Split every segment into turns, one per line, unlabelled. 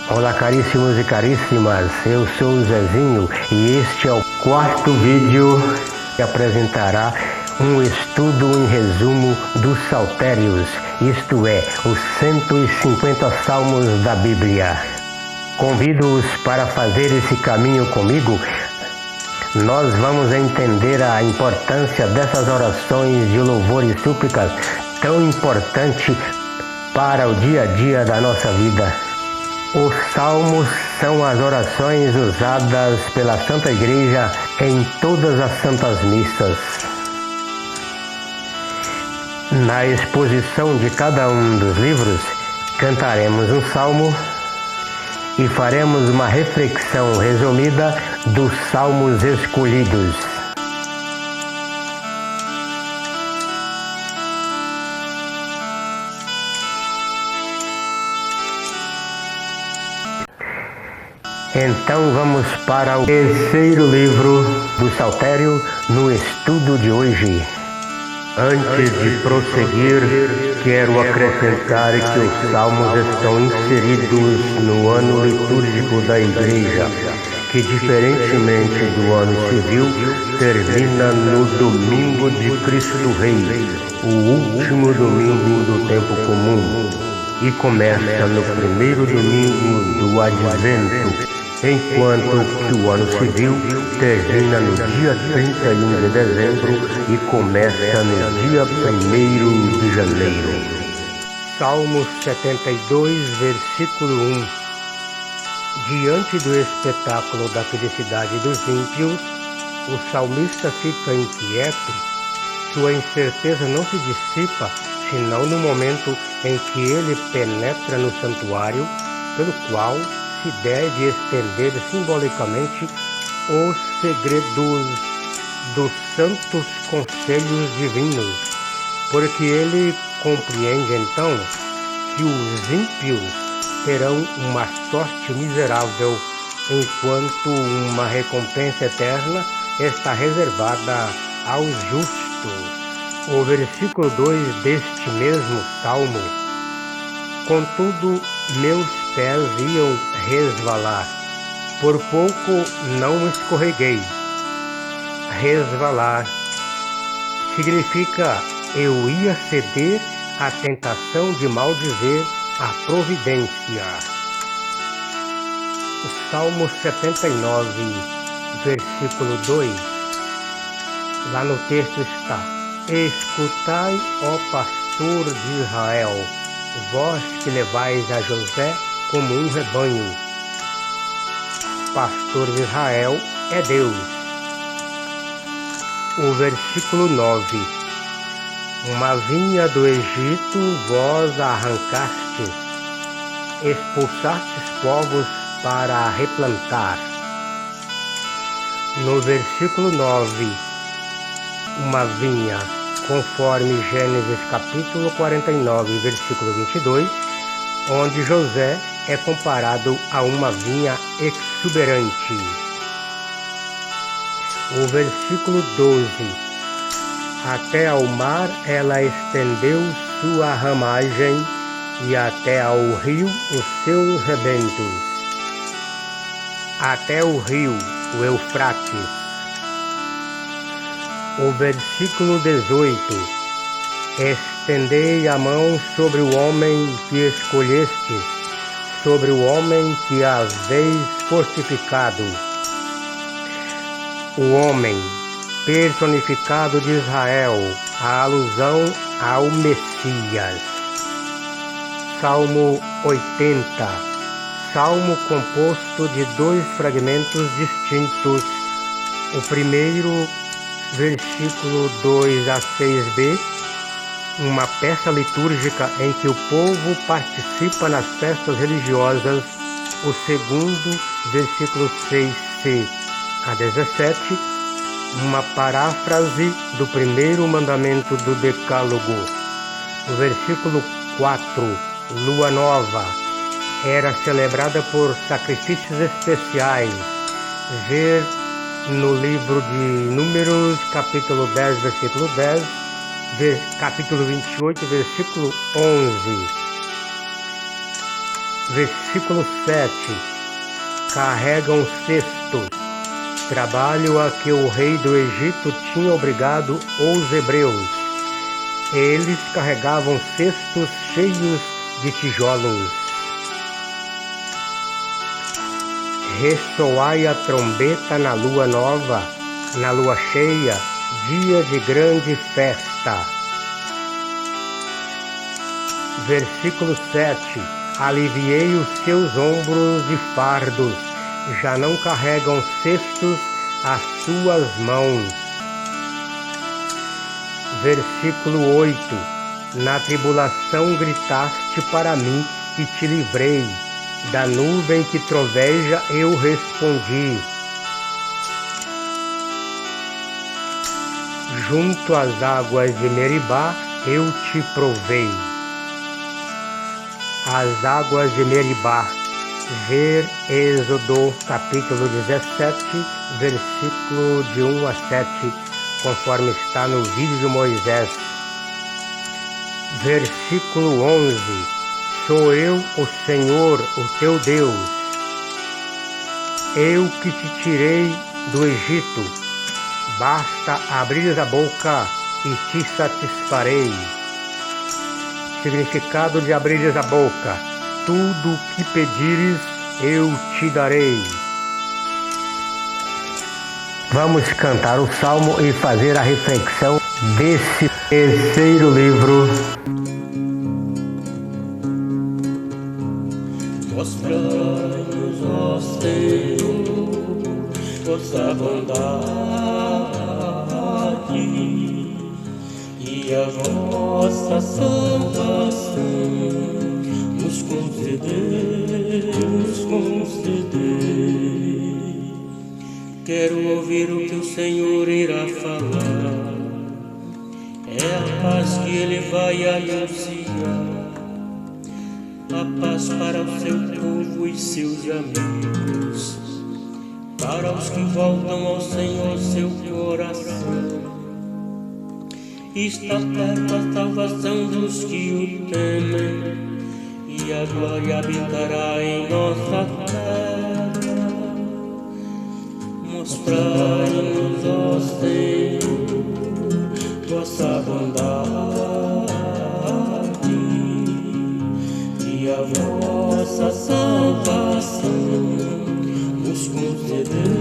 Olá, caríssimos e caríssimas, eu sou o Zezinho e este é o quarto vídeo que apresentará um estudo em resumo dos Saltérios, isto é, os 150 salmos da Bíblia. Convido-os para fazer esse caminho comigo. Nós vamos entender a importância dessas orações de louvor e súplicas tão importante para o dia a dia da nossa vida. Os salmos são as orações usadas pela Santa Igreja em todas as santas missas. Na exposição de cada um dos livros, cantaremos um salmo e faremos uma reflexão resumida dos salmos escolhidos. Então vamos para o terceiro livro do Saltério no estudo de hoje. Antes de prosseguir, quero acrescentar que os salmos estão inseridos no ano litúrgico da Igreja, que diferentemente do ano civil, termina no domingo de Cristo Rei, o último domingo do tempo comum, e começa no primeiro domingo do Advento, enquanto que o ano civil termina no dia 31 de dezembro e começa no dia 1º de janeiro. Salmo 72, versículo 1. Diante do espetáculo da felicidade dos ímpios, o salmista fica inquieto. Sua incerteza não se dissipa, senão no momento em que ele penetra no santuário, pelo qual se deve estender simbolicamente os segredos dos santos conselhos divinos, porque ele compreende então que os ímpios terão uma sorte miserável, enquanto uma recompensa eterna está reservada aos justos. O versículo 2 deste mesmo salmo: contudo, meus pés iam resvalar, por pouco não escorreguei. Resvalar significa eu ia ceder à tentação de maldizer a providência. O Salmo 79, versículo 2, lá no texto está: escutai, ó pastor de Israel, vós que levais a José como um rebanho. Pastor de Israel é Deus. O versículo 9. Uma vinha do Egito vós arrancastes, expulsastes povos para replantar. No versículo 9, uma vinha, conforme Gênesis capítulo 49, versículo 22, onde José é comparado a uma vinha exuberante. O versículo 12: até ao mar ela estendeu sua ramagem, e até ao rio os seus rebentos. Até o rio, o Eufrates. O versículo 18: estendei a mão sobre o homem que escolhestes, sobre o homem que haveis fortificado. O homem personificado de Israel, a alusão ao Messias. Salmo 80. Salmo composto de dois fragmentos distintos. O primeiro, versículo 2 a 6b, uma peça litúrgica em que o povo participa nas festas religiosas. O segundo, versículo 6c a 17, uma paráfrase do primeiro mandamento do Decálogo. O versículo 4, lua nova, era celebrada por sacrifícios especiais. Ver no livro de Números, capítulo 10, versículo 10, capítulo 28, versículo 11. Versículo 7. Carregam cestos, trabalho a que o rei do Egito tinha obrigado os hebreus. Eles carregavam cestos cheios de tijolos. Ressoai a trombeta na lua nova, na lua cheia, dia de grande festa. Versículo 7. Aliviei os seus ombros de fardos, já não carregam cestos às suas mãos. Versículo 8. Na tribulação gritaste para mim e te livrei, da nuvem que troveja eu respondi. Junto às águas de Meribá eu te provei. As águas de Meribá. Ver Êxodo capítulo 17, versículo de 1 a 7, conforme está no vídeo de Moisés. Versículo 11. Sou eu, o Senhor, o teu Deus. Eu que te tirei do Egito. Basta abrir a boca e te satisfarei. Significado de abrir a boca: tudo o que pedires eu te darei. Vamos cantar o salmo e fazer a reflexão desse terceiro livro.
Mostrai-nos, ó Senhor, vossa bondade e a vossa salvação. Nos conceder. Quero ouvir o que o Senhor irá falar. É a paz que Ele vai anunciar. A paz para o seu povo e seus amigos, para os que voltam ao Senhor seu coração. Está perto a salvação dos que o temem, e a glória habitará em nossa terra. Mostrai-nos, ó Senhor, vossa bondade e a vossa salvação. Nos concedei.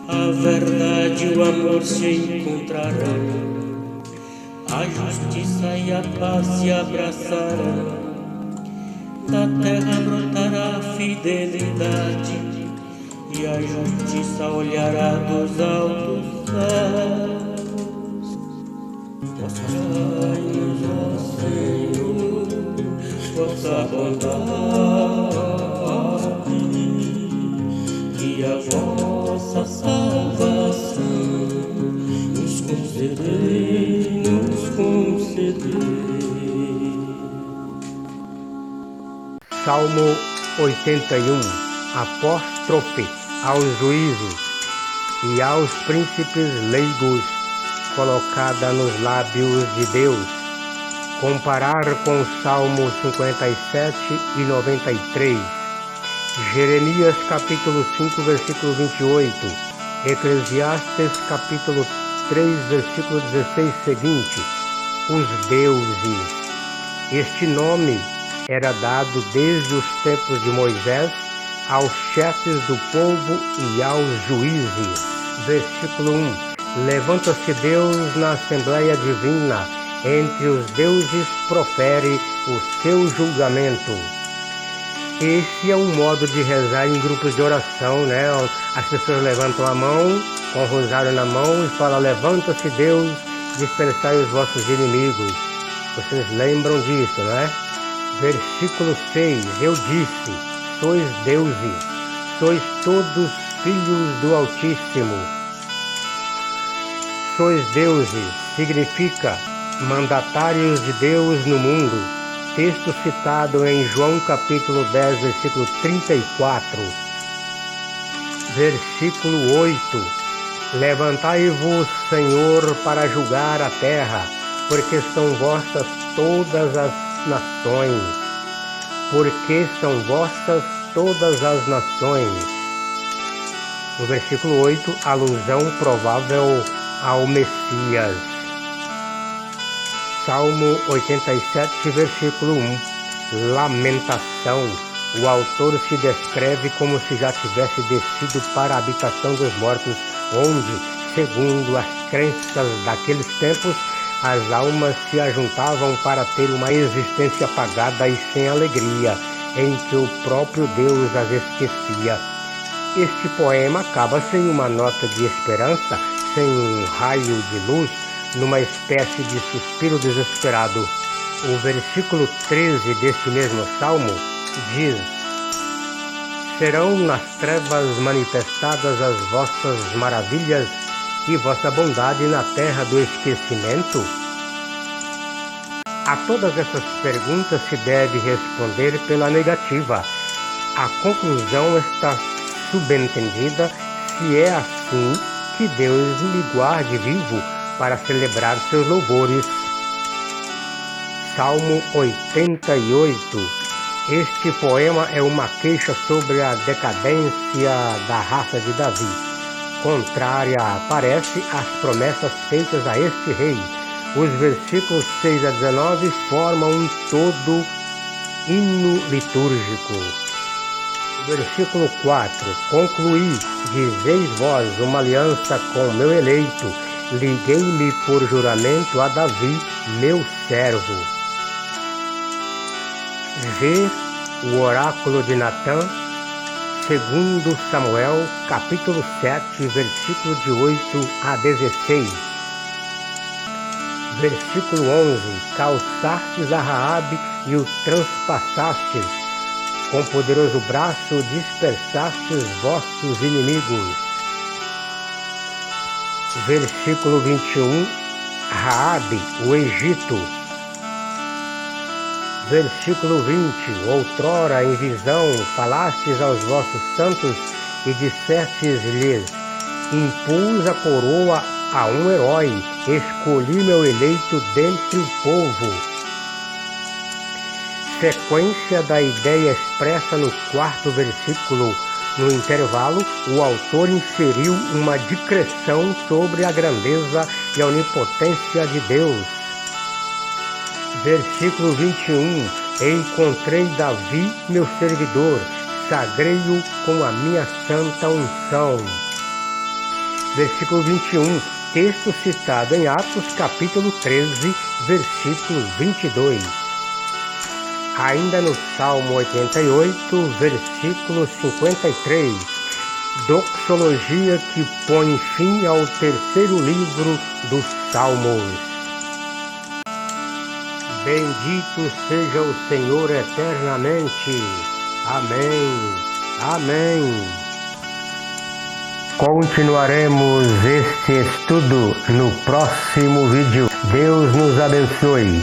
A verdade e o amor se encontrarão, a justiça e a paz se abraçarão. Da terra brotará a fidelidade, e a justiça olhará dos altos céus. Mostrai-nos, ó Senhor, vossa bondade e a vossa salvação. Nos concedei.
Salmo 81. Apóstrofe aos juízes e aos príncipes leigos, colocada nos lábios de Deus. Comparar com o Salmo 57 e 93. Jeremias capítulo 5, versículo 28. Eclesiastes capítulo 3, versículo 16 seguinte. Os deuses. Este nome era dado desde os tempos de Moisés aos chefes do povo e aos juízes. Versículo 1. Levanta-se Deus na Assembleia Divina, entre os deuses profere o seu julgamento. Esse é um modo de rezar em grupos de oração, né? As pessoas levantam a mão, com o rosário na mão, e falam: levanta-se Deus, dispersai os vossos inimigos. Vocês lembram disso, né? Versículo 6. Eu disse: sois deuses, sois todos filhos do Altíssimo. Sois deuses significa mandatários de Deus no mundo. Texto citado em João capítulo 10, versículo 34. Versículo 8. Levantai-vos, Senhor, para julgar a terra, porque são vossas todas as nações, porque são vossas todas as nações. No versículo 8, alusão provável ao Messias. Salmo 87, versículo 1. Lamentação. O autor se descreve como se já tivesse descido para a habitação dos mortos, onde, segundo as crenças daqueles tempos, as almas se ajuntavam para ter uma existência apagada e sem alegria, em que o próprio Deus as esquecia. Este poema acaba sem uma nota de esperança, sem um raio de luz, numa espécie de suspiro desesperado. O versículo 13 deste mesmo salmo diz: serão nas trevas manifestadas as vossas maravilhas e vossa bondade na terra do esquecimento? A todas essas perguntas se deve responder pela negativa. A conclusão está subentendida se é assim que Deus lhe guarde vivo para celebrar seus louvores. Salmo 88. Este poema é uma queixa sobre a decadência da raça de Davi. Contrária, parece, às promessas feitas a este rei. Os versículos 6 a 19 formam um todo hino litúrgico. Versículo 4. Concluí, dizeis vós, uma aliança com meu eleito. Liguei-me por juramento a Davi, meu servo. Ver o oráculo de Natã, segundo Samuel, capítulo 7, versículo de 8 a 16. Versículo 11. Calçastes a Raabe e o transpassastes, com poderoso braço dispersastes vossos inimigos. Versículo 21. Raabe, o Egito. Versículo 20. Outrora em visão falastes aos vossos santos e dissestes-lhes: impus a coroa a um herói, escolhi meu eleito dentre o povo. Sequência da ideia expressa no 4º versículo. No intervalo, o autor inseriu uma digregação sobre a grandeza e a onipotência de Deus. Versículo 21. Encontrei Davi, meu servidor, sagrei-o com a minha santa unção. Versículo 21. Texto citado em Atos, capítulo 13, versículo 22. Ainda no Salmo 88, versículo 53. Doxologia que põe fim ao 3º livro dos Salmos. Bendito seja o Senhor eternamente. Amém. Amém. Continuaremos este estudo no próximo vídeo. Deus nos abençoe.